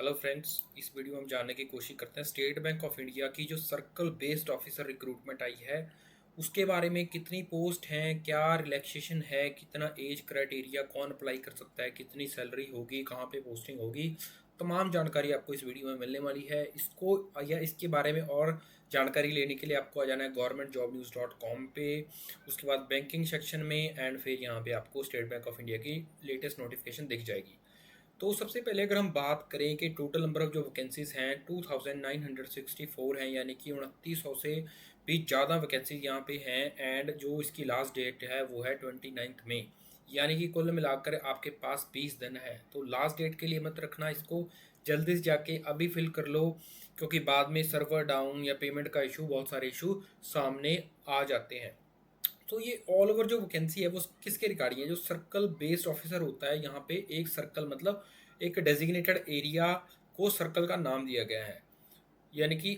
Hello friends, इस video में हम जानने की कोशिश करते हैं स्टेट बैंक ऑफ इंडिया की जो सर्कल बेस्ड ऑफिसर रिक्रूटमेंट आई है उसके बारे में। कितनी पोस्ट हैं, क्या रिलैक्सेशन है, कितना एज क्राइटेरिया, कौन अप्लाई कर सकता है, कितनी सैलरी होगी, कहाँ पे पोस्टिंग होगी, तमाम जानकारी आपको इस वीडियो में मिलने वाली है। इसको या इसके बारे में और जानकारी लेने के लिए आपको आ जाना है governmentjobnews.com पे। उसके बाद बैंकिंग सेक्शन में एंड फिर यहाँ पे आपको स्टेट बैंक ऑफ इंडिया की लेटेस्ट नोटिफिकेशन दिख जाएगी। तो सबसे पहले अगर हम बात करें कि टोटल नंबर ऑफ जो वैकेंसीज हैं 2964 हैं, यानी कि 2900 से भी ज़्यादा वैकेंसीज यहाँ पे हैं। एंड जो इसकी लास्ट डेट है वो है 29 मई, यानी कि कुल मिलाकर आपके पास 20 दिन है। तो लास्ट डेट के लिए मत रखना इसको, जल्दी से जाके अभी फिल कर लो, क्योंकि बाद में सर्वर डाउन या पेमेंट का इशू, बहुत सारे इशू सामने आ जाते हैं। तो ये ऑल ओवर जो वैकेंसी है वो किसके रिगार्डिंग है? जो सर्कल बेस्ड ऑफिसर होता है, यहाँ पे एक सर्कल मतलब एक डेजिग्नेटेड एरिया को सर्कल का नाम दिया गया है। यानी कि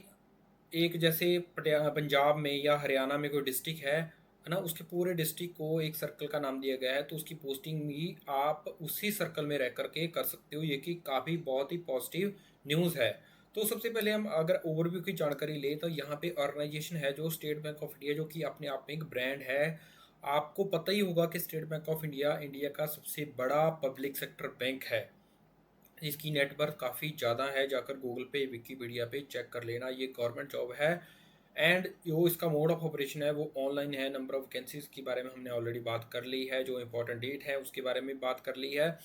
एक जैसे पंजाब में या हरियाणा में कोई डिस्ट्रिक्ट है ना, उसके पूरे डिस्ट्रिक्ट को एक सर्कल का नाम दिया गया है, तो उसकी पोस्टिंग भी आप उसी सर्कल में रह करके कर सकते हो। ये कि काफ़ी बहुत ही पॉजिटिव न्यूज़ है। तो सबसे पहले हम अगर ओवरव्यू की जानकारी लें तो यहाँ पे ऑर्गेनाइजेशन है जो स्टेट बैंक ऑफ इंडिया, जो कि अपने आप में एक ब्रांड है। आपको पता ही होगा कि state bank of India India का सबसे बड़ा पब्लिक सेक्टर बैंक है। इसकी नेटवर्थ काफ़ी ज़्यादा है, जाकर गूगल पे, विकीपीडिया पे चेक कर लेना। ये गवर्नमेंट जॉब है एंड जो इसका मोड ऑफ ऑपरेशन है वो ऑनलाइन है। नंबर ऑफ वैकेंसीज के बारे में हमने ऑलरेडी बात कर ली है, जो इंपॉर्टेंट डेट है उसके बारे में बात कर ली है।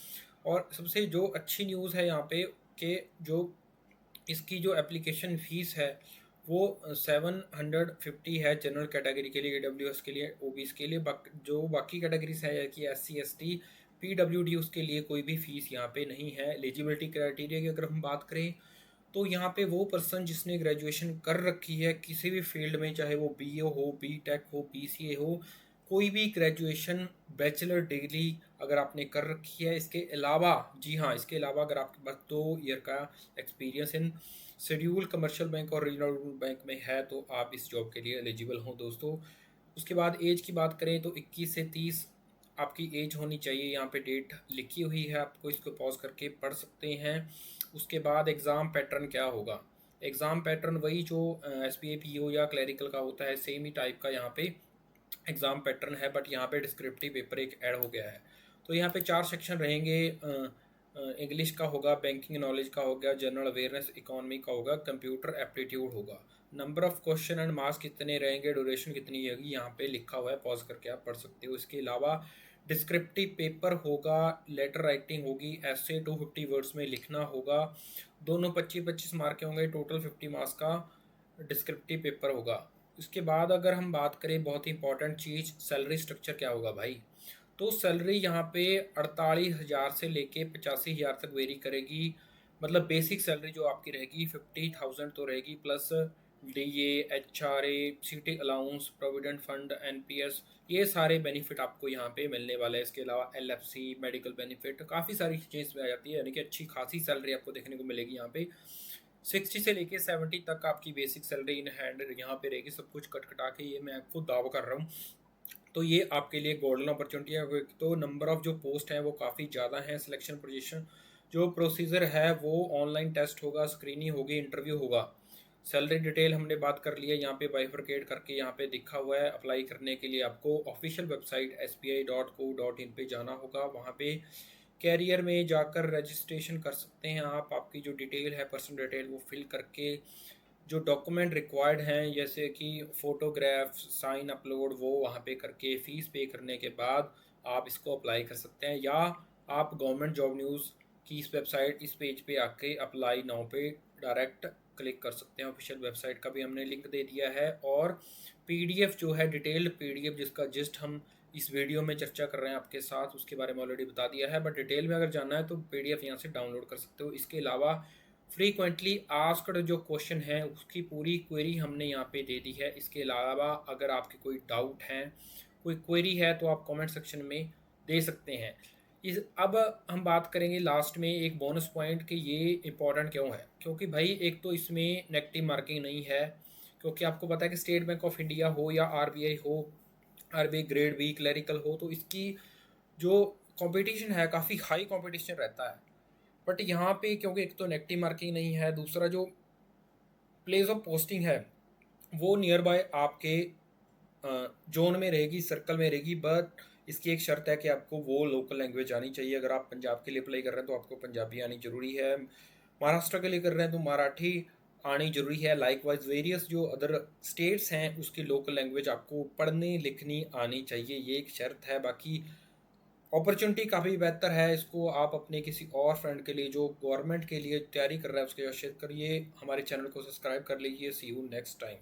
और सबसे जो अच्छी न्यूज़ है यहाँ पे कि जो इसकी जो एप्लीकेशन फ़ीस है वो 750 है जनरल कैटेगरी के लिए, AWS के लिए, OBS के लिए। जो बाकी कैटेगरीज है कि SC ST PWD, उसके लिए कोई भी फ़ीस यहाँ पे नहीं है। एलिजिबिलिटी क्राइटेरिया की अगर हम बात करें तो यहाँ पे वो पर्सन जिसने ग्रेजुएशन कर रखी है किसी भी फील्ड में, चाहे वो BA हो, BTech हो, BCA हो, कोई भी ग्रेजुएशन बैचलर डिग्री अगर आपने कर रखी है। इसके अलावा, जी हाँ, इसके अलावा अगर आपके पास 2 ईयर का experience in schedule commercial bank और रीजनल बैंक में है तो आप इस जॉब के लिए एलिजिबल हो दोस्तों। उसके बाद एज की बात करें तो 21 से 30 आपकी एज होनी चाहिए। यहाँ पे डेट लिखी हुई है, आपको इसको पॉज करके पढ़ सकते हैं। उसके बाद एग्ज़ाम पैटर्न क्या होगा? एग्ज़ाम पैटर्न वही जो SBA PO या क्लरिकल का होता है, सेम ही टाइप का यहाँ पे एग्ज़ाम पैटर्न है, बट यहाँ पे डिस्क्रिप्टिव पेपर एक ऐड हो गया है। तो यहाँ पे 4 सेक्शन रहेंगे। इंग्लिश का होगा, बैंकिंग नॉलेज का होगा, जनरल अवेयरनेस, इकोनॉमी का होगा, कंप्यूटर एप्टीट्यूड होगा। Number of question and marks कितने रहेंगे, ड्यूरेशन कितनी होगी, यहाँ पे लिखा हुआ है, पॉज करके आप पढ़ सकते हो। इसके अलावा डिस्क्रिप्टिव पेपर होगा, लेटर राइटिंग होगी, ऐसे 250 वर्ड्स में लिखना होगा। दोनों 25-25 मार्क के होंगे, टोटल 50 मार्क्स का डिस्क्रिप्टिव पेपर होगा। इसके बाद अगर हम बात करें बहुत ही इंपॉर्टेंट चीज़, सैलरी स्ट्रक्चर क्या होगा भाई? तो सैलरी यहाँ पे 48,000 से लेके 85,000 तक वेरी करेगी। मतलब बेसिक सैलरी जो आपकी रहेगी 50,000 तो रहेगी, plus DA, HRA, city allowance, provident fund, NPS, ये सारे बेनिफिट आपको यहाँ पे मिलने वाले हैं। इसके अलावा LFC, मेडिकल बेनिफिट, काफ़ी सारी चीज़ें इसमें आ जाती है, यानी कि अच्छी खासी सैलरी आपको देखने को मिलेगी यहाँ पे। 60 से लेके 70 तक आपकी बेसिक सैलरी इन हैंड यहाँ पे रहेगी, सब कुछ कट कटा के, ये मैं आपको दावा कर रहा हूँ। तो ये आपके लिए गोल्डन अपॉर्चुनिटी है। तो नंबर ऑफ जो पोस्ट हैं वो काफ़ी ज़्यादा हैं। सिलेक्शन पोजीशन जो प्रोसीजर है वो ऑनलाइन टेस्ट होगा, स्क्रीनिंग होगी, इंटरव्यू होगा। सैलरी डिटेल हमने बात कर ली है, यहाँ पे बाइफरकेट करके यहाँ पे दिखा हुआ है। अप्लाई करने के लिए आपको ऑफिशियल वेबसाइट sbi.co.in पे जाना होगा। वहाँ पे कैरियर में जाकर रजिस्ट्रेशन कर सकते हैं आप। आपकी जो डिटेल है, पर्सनल डिटेल, वो फिल करके जो डॉक्यूमेंट रिक्वायर्ड हैं जैसे कि फ़ोटोग्राफ, साइन अपलोड, वो वहाँ पे करके फ़ीस पे करने के बाद आप इसको अप्लाई कर सकते हैं। या आप गवर्नमेंट जॉब न्यूज़ की इस वेबसाइट, इस पेज पे आके अप्लाई नाउ पे डायरेक्ट क्लिक कर सकते हैं। ऑफिशियल वेबसाइट का भी हमने लिंक दे दिया है। और PDF जो है, डिटेल्ड PDF जिसका जस्ट हम इस वीडियो में चर्चा कर रहे हैं आपके साथ, उसके बारे में ऑलरेडी बता दिया है। बट डिटेल में अगर जानना है तो PDF यहाँ से डाउनलोड कर सकते हो। इसके अलावा फ्रीक्वेंटली आस्क्ड जो क्वेश्चन है उसकी पूरी क्वेरी हमने यहाँ पे दे दी है। इसके अलावा अगर आपके कोई डाउट हैं, कोई क्वेरी है, तो आप कमेंट सेक्शन में दे सकते हैं। अब हम बात करेंगे लास्ट में एक बोनस पॉइंट कि ये इम्पोर्टेंट क्यों है। क्योंकि भाई एक तो इसमें नेगेटिव मार्किंग नहीं है, क्योंकि आपको पता है कि स्टेट बैंक ऑफ इंडिया हो या RBI हो, RBI ग्रेड B क्लरिकल हो, तो इसकी जो कंपटीशन है काफ़ी हाई कंपटीशन रहता है। बट यहाँ पे क्योंकि एक तो नेगेटिव मार्किंग नहीं है, दूसरा जो प्लेस ऑफ पोस्टिंग है वो नियर बाय आपके जोन में रहेगी, सर्कल में रहेगी। बट इसकी एक शर्त है कि आपको वो लोकल लैंग्वेज आनी चाहिए। अगर आप पंजाब के लिए अप्लाई कर रहे हैं तो आपको पंजाबी आनी ज़रूरी है, महाराष्ट्र के लिए कर रहे हैं तो मराठी आनी ज़रूरी है। लाइक वाइज वेरियस जो अदर स्टेट्स हैं उसकी लोकल लैंग्वेज आपको पढ़नी लिखनी आनी चाहिए, ये एक शर्त है। बाकी अपॉर्चुनिटी काफ़ी बेहतर है, इसको आप अपने किसी और फ्रेंड के लिए जो गवर्नमेंट के लिए तैयारी कर रहा है उसके साथ शेयर करिए। हमारे चैनल को सब्सक्राइब कर लीजिए। सी यू नेक्स्ट टाइम।